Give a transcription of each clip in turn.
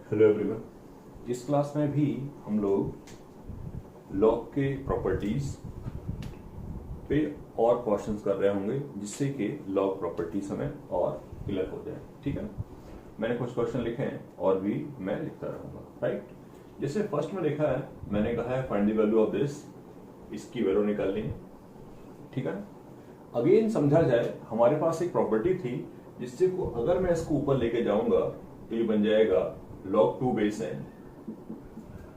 Hello everyone. इस class में भी हम लोग लॉग के प्रॉपर्टीज पे और क्वेश्चंस कर रहे होंगे जिससे कि लॉग प्रॉपर्टीज हमें और क्लियर हो जाए। ठीक है ना? मैंने कुछ क्वेश्चन लिखे हैं और भी मैं लिखता रहूंगा। राइट, जैसे फर्स्ट में लिखा है, मैंने कहा है find the value of this, इसकी वैल्यू निकालनी है। ठीक है ना? अगेन समझा जाए, हमारे पास एक प्रॉपर्टी थी जिससे को अगर मैं इसको ऊपर लेके जाऊंगा तो ये बन जाएगा log 2 बेस n,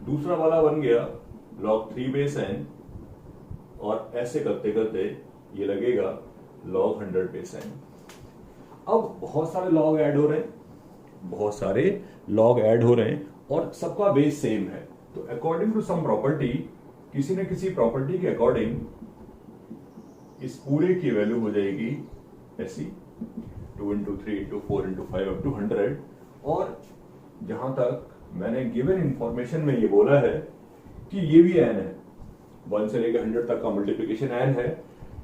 दूसरा वाला बन गया log 3 बेस n, और ऐसे करते करते ये लगेगा log 100 बेस n। अब बहुत सारे log ऐड हो रहे हैं, बहुत सारे log ऐड हो रहे हैं और सबका बेस सेम है। तो अकॉर्डिंग टू सम प्रॉपर्टी, किसी न किसी प्रॉपर्टी के अकॉर्डिंग इस पूरे की वैल्यू हो जाएगी ऐसी 2 into 3 into 4 into 5 up to 100। और जहां तक मैंने गिवन इंफॉर्मेशन में ये बोला है कि ये भी n है, 1 से लेकर 100 तक का मल्टीप्लिकेशन n है,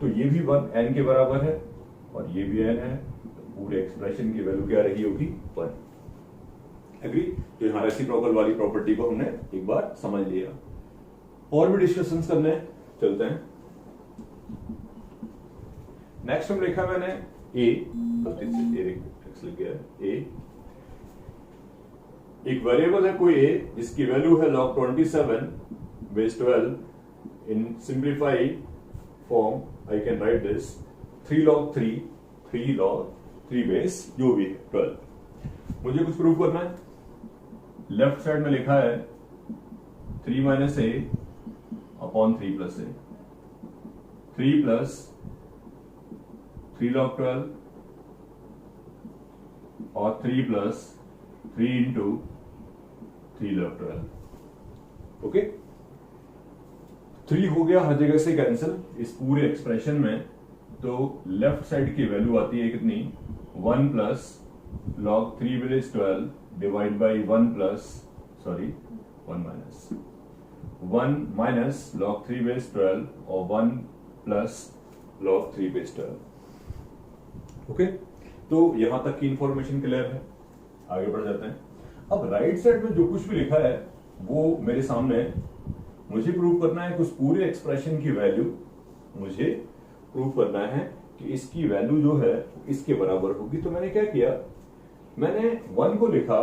तो ये भी 1 n के बराबर है और ये भी n है, तो पूरे एक्सप्रेशन की वैल्यू क्या रही होगी 1। एग्री? तो यहां रेसिप्रोकल वाली प्रॉपर्टी को हमने एक बार समझ लिया। और भी डिस्कशंस करने चलते हैं। नेक्स्ट में लिखा मैंने a, गलती से a लिख गया a, एक वेरिएबल है कोई a जिसकी वैल्यू है log 27 base 12। In simplified form I can write this 3 log 3 base जो भी है 12। मुझे कुछ प्रूव करना है। लेफ्ट साइड में लिखा है 3 minus a upon 3 plus a, 3 plus 3 log 12 और 3 प्लस 3 इंटू 3 log 12। ओके, 3 हो गया हर जगह से कैंसिल इस पूरे एक्सप्रेशन में। तो लेफ्ट साइड की वैल्यू आती है कितनी, 1 plus log 3 base 12 divide by 1 minus log 3 base 12 और 1 प्लस log 3 बेस 12। ओके, तो यहां तक की इंफॉर्मेशन क्लियर है। आगे बढ़ जाते हैं। अब राइट साइड में जो कुछ भी लिखा है वो मेरे सामने, मुझे प्रूव करना है कि उस पूरे एक्सप्रेशन की वैल्यू, मुझे प्रूव करना है कि इसकी वैल्यू जो है इसके बराबर होगी। तो मैंने क्या किया, मैंने 1 को लिखा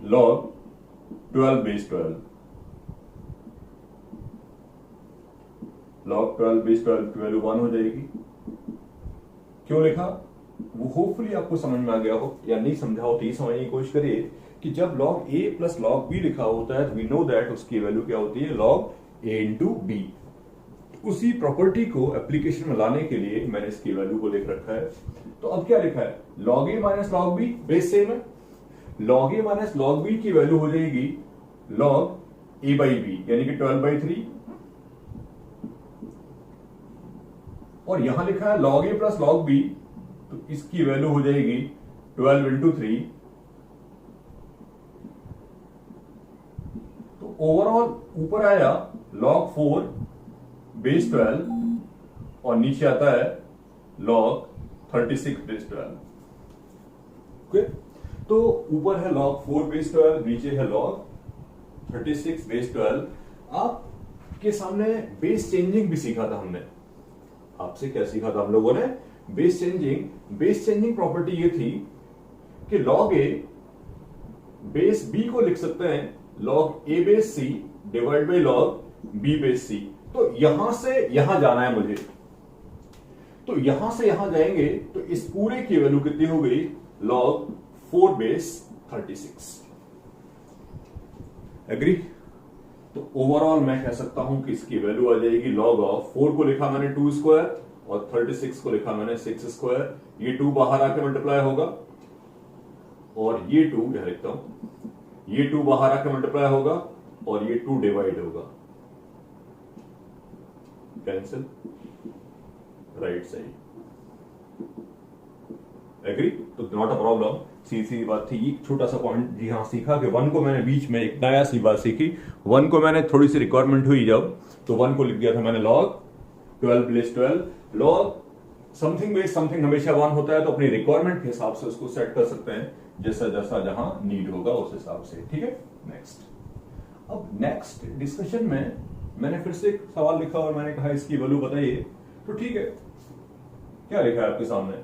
log 12 बेस 12, log 12 बेस 12 की वैल्यू 1 हो जाएगी। क्यों लिखा वो होपफुली आपको समझ में आ गया हो, या नहीं समझा हो तो ये समझने की कोशिश करिए कि जब log a plus log b लिखा होता है तो वी नो दैट उसकी वैल्यू क्या होती है, log a इंटू b। उसी प्रॉपर्टी को एप्लीकेशन में लाने के लिए मैंने इसकी वैल्यू को लिख रखा है। तो अब क्या लिखा है, log a minus log b base same है। log a minus log b की वैल्यू हो जाएगी log a बाई b, यानी कि 12/3। और यहां लिखा है log a plus log b, तो इसकी वैल्यू हो जाएगी 12 इंटू 3। तो ओवरऑल ऊपर आया log 4 बेस 12 और नीचे आता है log 36 बेस 12। ओके, तो ऊपर है log 4 बेस 12, नीचे है log 36 बेस 12। आपके सामने बेस चेंजिंग भी सीखा था हमने। आपसे क्या सीखा था हम लोगों ने, base changing. Base changing property ये थी कि log a बेस b को लिख सकते हैं log a base c divide by log b base c। तो यहां से यहां जाना है मुझे, तो यहां से यहां जाएंगे तो इस पूरे की वैल्यू कितनी हो गई, log 4 बेस 36। एग्री? तो ओवरऑल मैं कह सकता हूं कि इसकी वैल्यू आ जाएगी log ऑफ 4 को लिखा मैंने 2 स्क्वायर और 36 को लिखा मैंने 6 स्क्वायर। ये 2 बाहर आके मल्टीप्लाई होगा और ये 2 यहां लिखता हूं, ये 2 बाहर आके मल्टीप्लाई होगा और ये 2 डिवाइड होगा, कैंसिल राइट साइड। एग्री? तो नॉट अ प्रॉब्लम, सीधी बात थी। एक छोटा सा पॉइंट जी हाँ सीखा कि 1 को मैंने बीच में एक नया सी बात सीखी। 1 को मैंने थोड़ी सी रिक्वायरमेंट हुई जब, तो 1 को लिख दिया था मैंने log 12 plus 12। log something base something हमेशा 1 होता है, तो अपनी रिक्वायरमेंट के हिसाब से उसको सेट कर सकते हैं जैसा जैसा जहां नीड होगा उस हिसाब से। ठीक है, नेक्स्ट। अब नेक्स्ट डिस्कशन में मैंने फिर से एक सवाल लिखा और मैंने कहा इसकी वैल्यू बताइए। तो ठीक है, क्या लिखा है आपके सामने,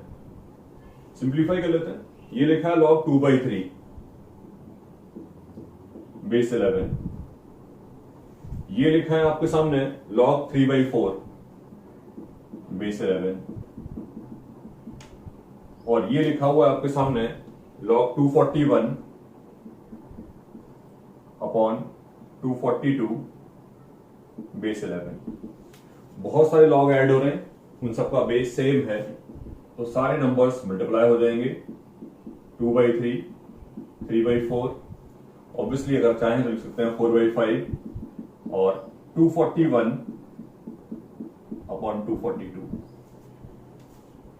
सिंप्लीफाई कर लेते हैं। ये लिखा है log 2/3 बेस 11। ये लिखा है आपके सामने log 3/4 बेस 11। और ये लिखा हुआ है आपके सामने log 241 अपॉन 242 बेस 11। बहुत सारे लॉग ऐड हो रहे हैं, उन सबका बेस सेम है, तो सारे नंबर्स मल्टीप्लाई हो जाएंगे। 2/3, 3/4, ऑब्वियसली अगर चाहें तो लिख सकते हैं 4/5 और 241 अपॉन 242।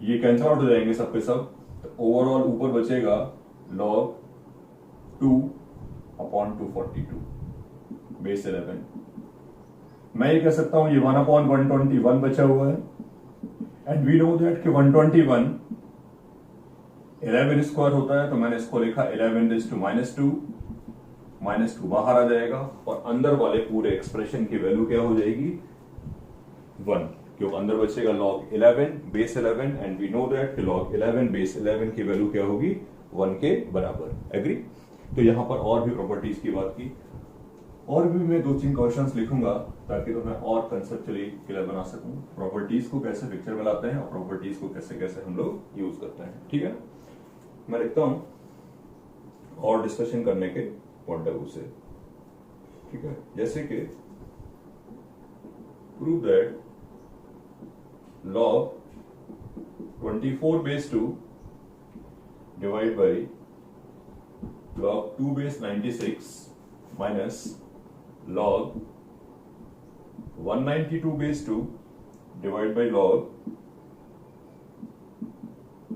ये कैंसिल आउट हो जाएंगे सबके सब, तो ओवरऑल ऊपर बचेगा log 2 अपॉन 242 बेस 11। मैं ये कह सकता हूं ये 1/121 बचा हुआ है, एंड वी नो दैट कि 121 11 स्क्वायर होता है, तो मैंने इसको लिखा 11⁻²। -2 बाहर आ जाएगा और अंदर वाले पूरे एक्सप्रेशन की वैल्यू क्या हो जाएगी, 1, क्योंकि अंदर बचेगा log 11 base 11, and we know that कि log 11 बेस 11 की वैल्यू क्या होगी, 1 के बराबर। एग्री। तो यहां पर और भी प्रॉपर्टीज की बात की, और भी मैं 2-3 क्वेश्चंस लिखूंगा ताकि तो मैं और कंसेप्चुअली क्लियर बना सकूं प्रॉपर्टीज को कैसे पिक्चर में लाते हैं और प्रॉपर्टीज को कैसे कैसे हम लोग यूज करते हैं। ठीक है, मैं लिखता हूं और डिस्कशन करने के पॉइंट ऑफ व्यू से। ठीक है, जैसे कि prove that log 24/2 divide by log 2/96 minus log 192/2 divide by log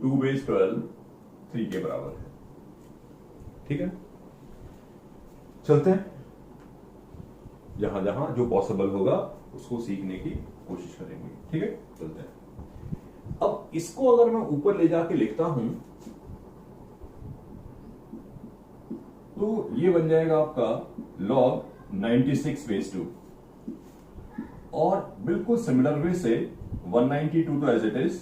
2/12 3 के बराबर है। ठीक है, चलते हैं, जहां जहां जो पॉसिबल होगा उसको सीखने की कोशिश करेंगे। ठीक है, चलते हैं। अब इसको अगर मैं ऊपर ले जाके लिखता हूं तो ये बन जाएगा आपका log 96/2, और बिल्कुल सिमिलर वे से 192 तो एज इट इज,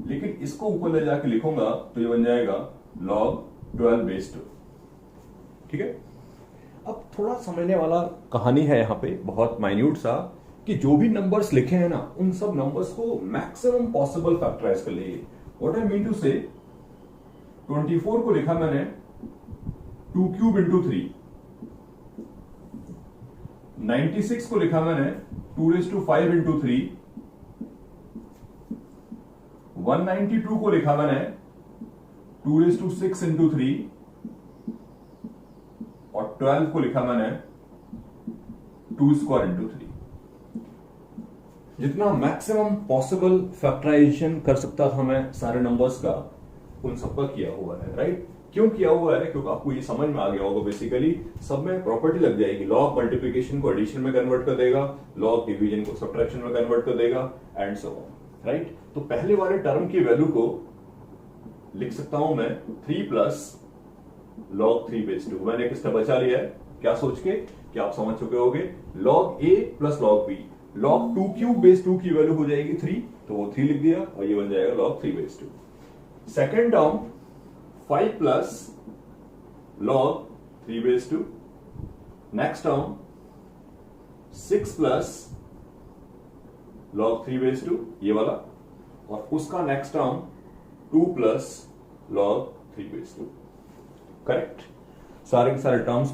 लेकिन इसको ऊपर ले जाके लिखूंगा तो ये बन जाएगा log 12/2। ठीक है, अब थोड़ा समझने वाला कहानी है यहां पे, बहुत माइन्यूट सा, कि जो भी नंबर्स लिखे हैं ना उन सब नंबर्स को मैक्सिमम पॉसिबल फैक्टराइज कर लिए। व्हाट आई मीन टू से, 24 को लिखा मैंने 2³ × 3, 96 को लिखा मैंने 2⁵ × 3, 192 को लिखा मैंने 2⁶ × 3, और 12 को लिखा मैंने 2² × 3। जितना मैक्सिमम पॉसिबल फैक्टराइजेशन कर सकता था मैं सारे नंबर्स का, उन सबका किया हुआ है। राइट, क्यों किया हुआ है, क्योंकि आपको ये समझ में आ गया होगा बेसिकली सब में प्रॉपर्टी लग जाएगी। लॉग मल्टीप्लिकेशन को एडिशन में कन्वर्ट कर देगा, लॉग डिवीजन को सब्ट्रैक्शन में कन्वर्ट कर देगा, एंड सो ऑन। राइट, तो पहले वाले टर्म की वैल्यू को लिख सकता हूं मैं 3 + log 3/2। मैंने किसका बचा लिया है, क्या सोच के कि आप समझ चुके होगे, log a + log b, log 2³ की वैल्यू हो जाएगी 3, तो वो 3 लिख दिया और ये बन जाएगा log 3/2। Second term 5 + log 3/2, next term 6 + log 3/2 ये वाला, और उसका नेक्स्ट टर्म 2 + log 3/2। करेक्ट, सारे के सारे टर्म्स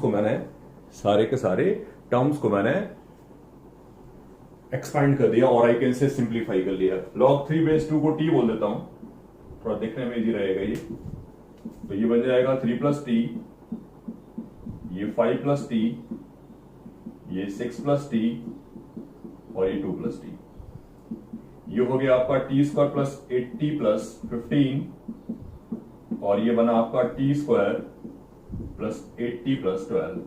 को मैंने एक्सपांड कर दिया और आई कैन से सिंप्लीफाई कर लिया। log 3/2 को t बोल देता हूं, थोड़ा देखने में इजी रहेगा ये। तो ये बन जाएगा 3 + t, ये 5 + t, ये 6 + t, और ये 2 + t। ये हो गया आपका t² + 8t + 15, और ये बना आपका t² + 8t + 12।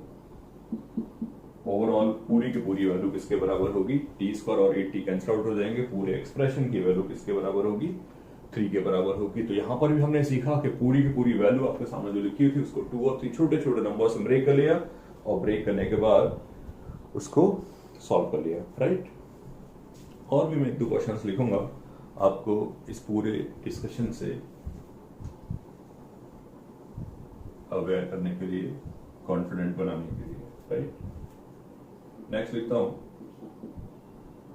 ओवरऑल पूरी की पूरी वैल्यू किसके बराबर होगी, t² और 8t कैंसिल आउट हो जाएंगे, पूरे एक्सप्रेशन की वैल्यू किसके बराबर होगी, 3 के बराबर होगी। तो यहां पर भी हमने सीखा कि पूरी की पूरी वैल्यू आपके सामने जो लिखी थी उसको 2 और 3 छोटे छोटे नंबर से ब्रेक कर लिया और ब्रेक करने के बाद उसको सॉल्व कर लिया, राइट। और भी मैं 1-2 क्वेश्चंस लिखूंगा आपको इस पूरे डिस्कशन से अवेयर करने के लिए, कॉन्फिडेंट बनाने के लिए, राइट। नेक्स्ट लिखता हूं,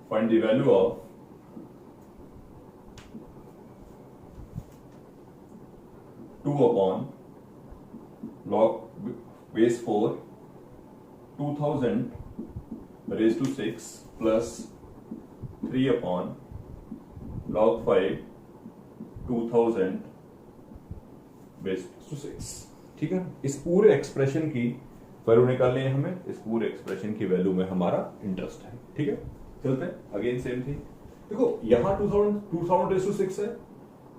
find the value of two upon log base 4 2000 raised to 6 plus 3 upon log 5 2000 base to 6। ठीक है, इस पूरे एक्सप्रेशन की वैल्यू निकालनी है हमें, इस पूरे एक्सप्रेशन की वैल्यू में हमारा इंटरेस्ट है। ठीक है, चलते हैं अगेन सेम थिंग। देखो यहां 2000 रेज़ टू 6 है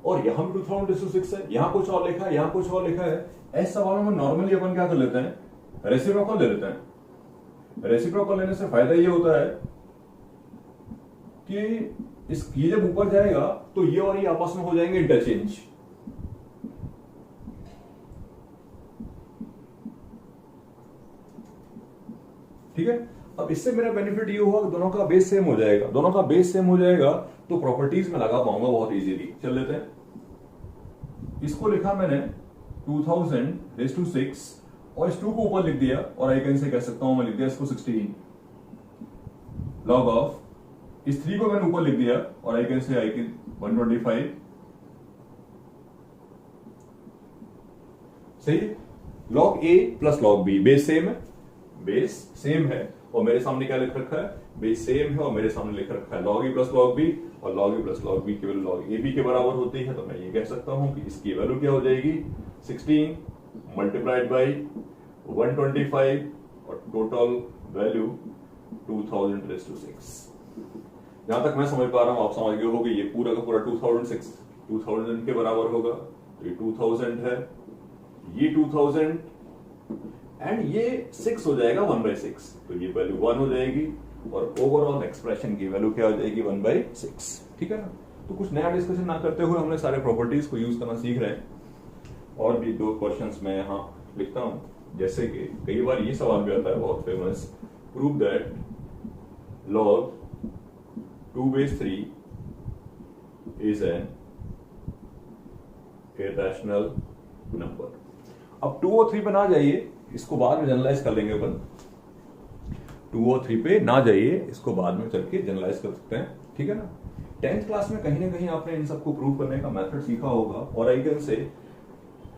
और यहां भी 2000 रेज़ टू 6 है, यहां कुछ और लिखा है, यहां कुछ और लिखा है। ऐसे सवालों में नॉर्मली अपन क्या कर लेते हैं, रेसिप्रोकल ले लेते हैं। रेसिप्रोकल लेने से फायदा ये होता है कि ये जब ऊपर जाएगा तो ये और ये आपस में हो जाएंगे इंटरचेंज। ठीक है, अब इससे मेरा बेनिफिट ये हुआ कि दोनों का बेस सेम हो जाएगा, दोनों का बेस सेम हो जाएगा तो प्रॉपर्टीज में लगा पाऊंगा बहुत इजीली। चल लेते हैं, इसको लिखा मैंने 2000 रेज़ टू 6 और इस 2 को ऊपर लिख दिया और आई कैन से कह सकता हूं, मैं लिख दिया इसको 16 लॉग ऑफ इस 3 को मैंने ऊपर लिख दिया और आई कैन से 125। सही, log a plus log b, base same है, बेस सेम है और मेरे सामने क्या लिख रखा है, बेस सेम है और मेरे सामने लिख रखा है log a plus log B, और log a plus log B की वैल्यू लॉग ए बी के बराबर होती है। तो मैं ये कह सकता हूं कि इसकी वैल्यू क्या हो जाएगी, 16 मल्टीप्लाइड बाई 125 और टोटल वैल्यू 2000 रेज़ टू 6। जहां तक मैं समझ पा रहा हूं आप समझ गए हो कि ये पूरा का पूरा 2000 के बराबर होगा। तो ये 2000 है, ये 2000 एंड ये 6 हो जाएगा 1/6, तो ये वैल्यू 1 हो जाएगी और ओवरऑल एक्सप्रेशन की वैल्यू क्या हो जाएगी 1/6। ठीक है ना, तो कुछ नया डिस्कशन ना करते हुए हमने सारे प्रॉपर्टीज को यूज करना सीख रहे हैं। और भी 2 क्वेश्चंस मैं यहां लिखता हूं, जैसे कि कई बार ये सवाल भी आता है बहुत famous, prove that log 2/3 is an irrational number। अब 2 और 3 पे ना जाइए, इसको बाद में जनरलाइज कर लेंगे अपन। 2 और 3 पे ना जाइए, इसको बाद में चल के जनरलाइज कर सकते हैं। ठीक है ना, 10th क्लास में कहीं ना कहीं आपने इन सबको प्रूव करने का मेथड सीखा होगा। और I can say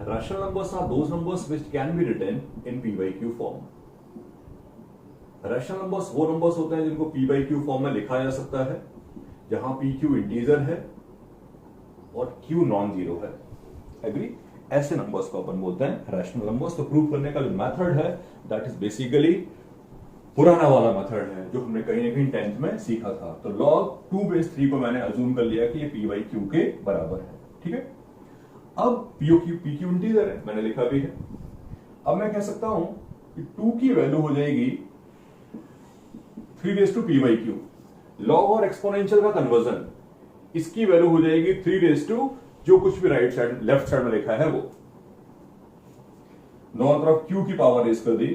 rational numbers are those numbers which can be written in p/q form. Rational numbers वो नंबर्स होते हैं जिनको p/q फॉर्म में लिखा जा सकता है, जहां pq इंटीजर है और q नॉन जीरो है। एग्री, ऐसे नंबर्स को अपन बोलते हैं रैशनल नंबर्स। तो प्रूव करने का जो मेथड है दैट इज बेसिकली पुराना वाला मेथड है जो हमने कहीं ना कहीं 10th में सीखा था। तो log 2/3 को मैंने अज्यूम कर लिया कि ये p/q के बराबर है। ठीक है, अब pq इंटीजर है, मैंने लिखा भी है। अब मैं कह सकता हूं कि 2 की वैल्यू हो जाएगी 3/p/q। लॉग और एक्सपोनेंशियल का कन्वर्जन, इसकी वैल्यू हो जाएगी 3 जो कुछ भी राइट साइड लेफ्ट साइड में लिखा है वो, दोनों तरफ q की पावर रेज कर दी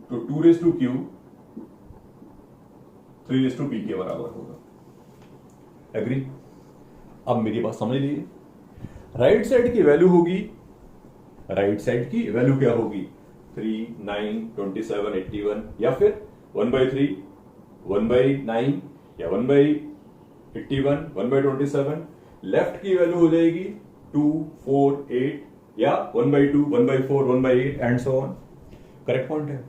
तो 2/q 3/p के बराबर होगा। एग्री, अब मेरी बात समझ लीजिए, राइट साइड की वैल्यू होगी, राइट साइड की वैल्यू क्या होगी 3, 9, 27, 81 या फिर 1/3, 1/9 या 1/81, 1/27। लेफ्ट की वैल्यू हो जाएगी 2, 4, 8 या 1/2, 1/4, 1/8 and so on. Correct point है?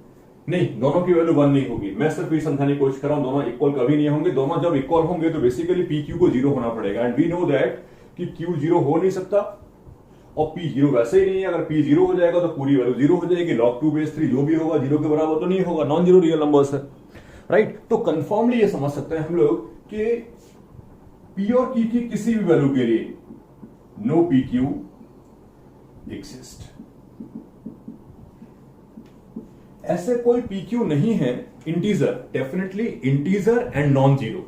नहीं, दोनों की वैल्यू 1 नहीं होगी। मैं सिर्फ ये समझाने की कोशिश कर रहा हूं, दोनों इक्वल कभी नहीं होंगे। दोनों जब इक्वल होंगे तो बेसिकली PQ को 0 होना पड़ेगा एंड वी नो दैट कि Q 0 हो नहीं सकता और P 0 वैसे ही नहीं है। अगर P 0 हो जाएगा तो पूरी वैल्यू 0 हो जाएगी। log 2/3 जो भी होगा 0 के बराबर तो नहीं होगा, नॉन जीरो रियल नंबर्स है, राइट। तो कंफर्मली ये समझ सकते हैं हम लोग कि P और Q की किसी भी वैल्यू के लिए नो PQ एग्जिस्ट। ऐसे कोई PQ नहीं है integer, definitely integer and non zero.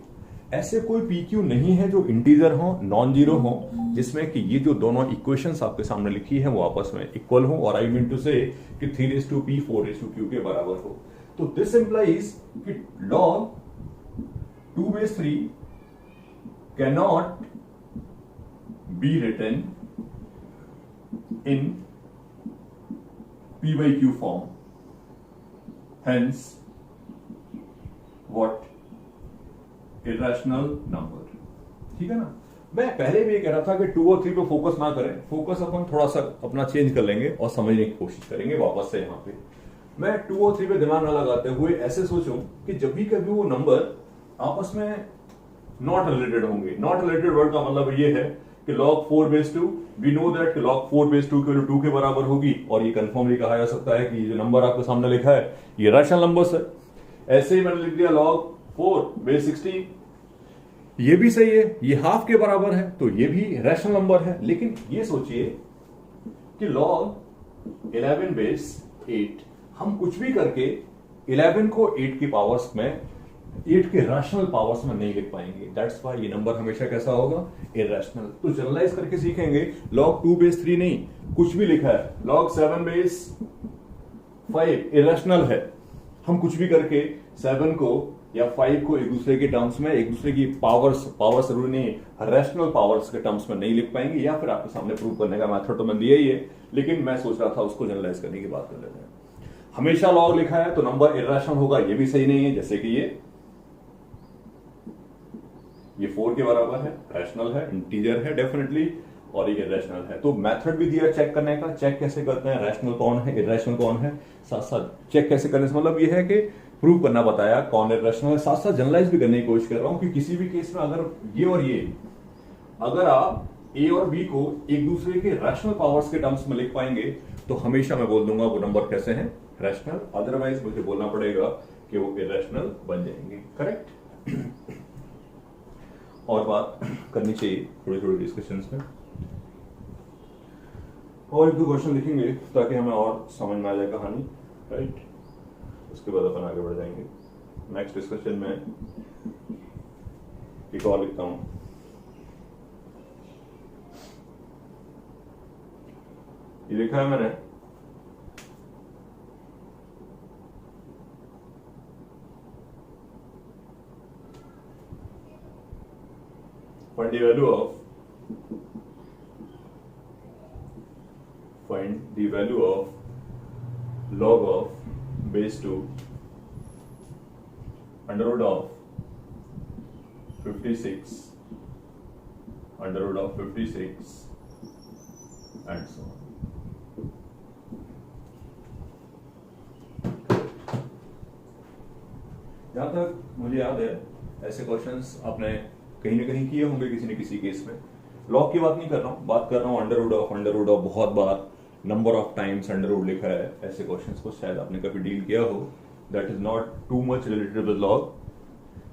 ऐसे कोई PQ नहीं है जो इंटीजर हो, नॉन जीरो हो, जिसमें कि ये जो दोनों इक्वेशंस आपके सामने लिखी है वो आपस में इक्वल हो, और आई मीन टू से कि 3:P 4:Q के बराबर हो। तो दिस इंप्लाइज कि log 2/3 cannot be written in P/Q form. Hence, what? Irrational number. ठीक है ना? मैं पहले भी ये कह रहा था कि 2 और 3 पे फोकस ना करें, फोकस अपन थोड़ा सा अपना चेंज कर लेंगे और समझने की कोशिश करेंगे वापस से। यहाँ पे मैं 2 और 3 पे दिमाग ना लगाते हुए ऐसे सोचूं कि जब भी कभी वो नंबर आपस में नॉट रिलेटेड होंगे। नॉट रिलेटेड वर्ड का मतलब ये है कि log 4/2 we know that log 4/2 की वैल्यू 2 के बराबर होगी, और ये कंफर्मली कहा जा सकता है कि ये जो नंबर आपके सामने लिखा है ये रैशनल नंबर्स है। ऐसे ही मैंने लिख दिया log 4/16, ये भी सही है, ये हाफ के बराबर है तो ये भी रैशनल नंबर है। लेकिन ये सोचिए कि log 11/8 हम कुछ भी करके 11 को 8 की पावर्स में, 8 के रैशनल पावर्स में नहीं लिख पाएंगे। दैट्स व्हाई ये नंबर हमेशा कैसा होगा? इरैशनल। तो जनरलाइज करके सीखेंगे log 2/3 नहीं, कुछ भी लिखा है log 7/5 इरैशनल है। हम कुछ भी करके 7 को या 5 को एक दूसरे के टर्म्स में, एक दूसरे की पावर्स जरूरी नहीं, रैशनल पावर्स के टर्म्स में नहीं लिख पाएंगे। या फिर आपके सामने प्रूव करने का मेथड तो मैंने दिया ही है, लेकिन मैं सोच रहा था उसको जनरलाइज करने की बात कर लेते हैं। हमेशा लॉग लिखा है तो नंबर इरैशनल होगा, ये भी सही नहीं है। जैसे कि ये 4 के बराबर है, रैशनल है, इंटीजर है डेफिनेटली, और ये इरैशनल है। तो मेथड भी दिया चेक करने का। चेक कैसे करते हैं, रैशनल कौन है, इरैशनल कौन है, साथ साथ चेक कैसे करने से मतलब ये है कि प्रूव करना बताया कौन इरैशनल है, साथ साथ जनरलाइज भी करने की कोशिश कर रहा हूं कि किसी भी केस में अगर ये और ये, अगर आप ए और बी को एक दूसरे के रैशनल पावर्स के टर्म्स में लिख पाएंगे तो हमेशा मैं बोल दूंगा वो नंबर कैसे हैं, रैशनल। अदरवाइज मुझे बोलना पड़ेगा कि वो इरैशनल बन जाएंगे। करेक्ट? और बात करनी चाहिए थोड़ी थोड़ी डिस्कशंस में, और एक दो क्वेश्चन लिखेंगे ताकि हमें और समझ में आ जाए कहानी। राइट? उसके बाद अपन आगे बढ़ जाएंगे। नेक्स्ट डिस्कशन में एक और लिखता हूं। ये लिखा है मैंने, find the value of log of base 2 under root of 56 under root of 56 and so on. जहां तक मुझे याद है ऐसे क्वेश्चंस आपने कहीं ना कहीं किए होंगे किसी न किसी केस में। लॉग की बात नहीं कर रहा हूं, बात कर रहा हूं अंडर रूट ऑफ। बहुत बार number of times under root लिखा है, ऐसे क्वेश्चंस को शायद आपने कभी डील किया हो। That is not too much related with log.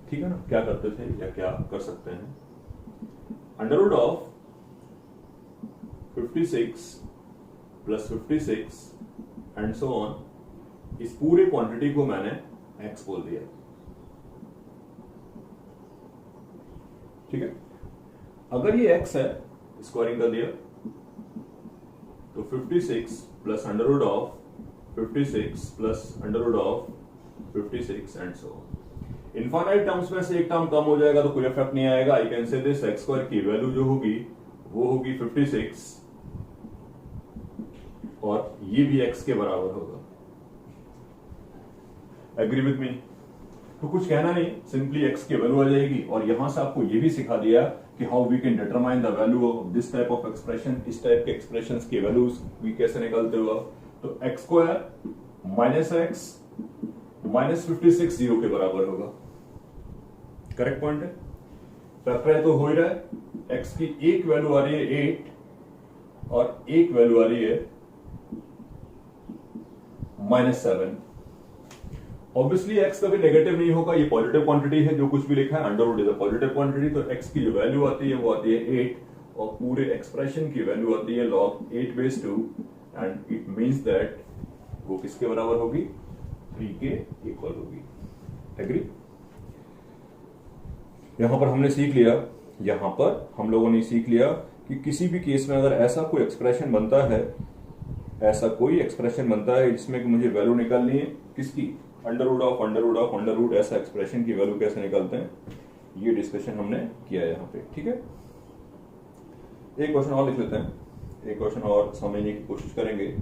ठीक है ना? क्या करते थे या क्या कर सकते हैं, under root of 56 plus 56 and so on, इस पूरे क्वांटिटी को मैंने एक्स बोल दिया। ठीक है? अगर ये x है, स्क्वायरिंग कर दिया, तो 56 plus under root of 56 plus under root of 56 and so on. Infinite terms में से एक टर्म कम हो जाएगा तो कोई इफेक्ट नहीं आएगा। आई कैन से दिस x स्क्वायर की वैल्यू जो होगी वो होगी 56 और ये भी x के बराबर होगा। Agree with me? तो कुछ कहना नहीं, सिंपली x की वैल्यू आ जाएगी। और यहां से आपको ये भी सिखा दिया कि how we can determine the value of this type of expression. इस टाइप के एक्सप्रेशंस की वैल्यूज भी कैसे निकालते हो आप। तो x square minus x minus 56 0 के बराबर होगा। करेक्ट पॉइंट है? फैक्टर तो हो ही रहा है। x की एक वैल्यू आ रही है 8 और एक वैल्यू आ रही है -7। ऑब्वियसली x कभी नेगेटिव नहीं होगा, ये पॉजिटिव क्वांटिटी है। जो कुछ भी लिखा है under root is a positive quantity, तो x की जो वैल्यू आती है वो आती है 8 और पूरे एक्सप्रेशन की वैल्यू आती है log 8/2 and it means that वो किसके बराबर होगी, 3 के इक्वल होगी। एग्री? यहां पर हमने सीख लिया, यहां पर हम लोगों ने सीख लिया कि किसी भी केस में अगर ऐसा कोई एक्सप्रेशन बनता है, ऐसा कोई एक्सप्रेशन बनता है जिसमें कि मुझे वैल्यू निकालनी है किसकी, under root of under root of under root, ऐसा एक्सप्रेशन की वैल्यू कैसे निकालते हैं, ये डिस्कशन हमने किया यहाँ पे। ठीक है, एक क्वेश्चन और लिख लेते हैं, एक क्वेश्चन और समझने की कोशिश करेंगे।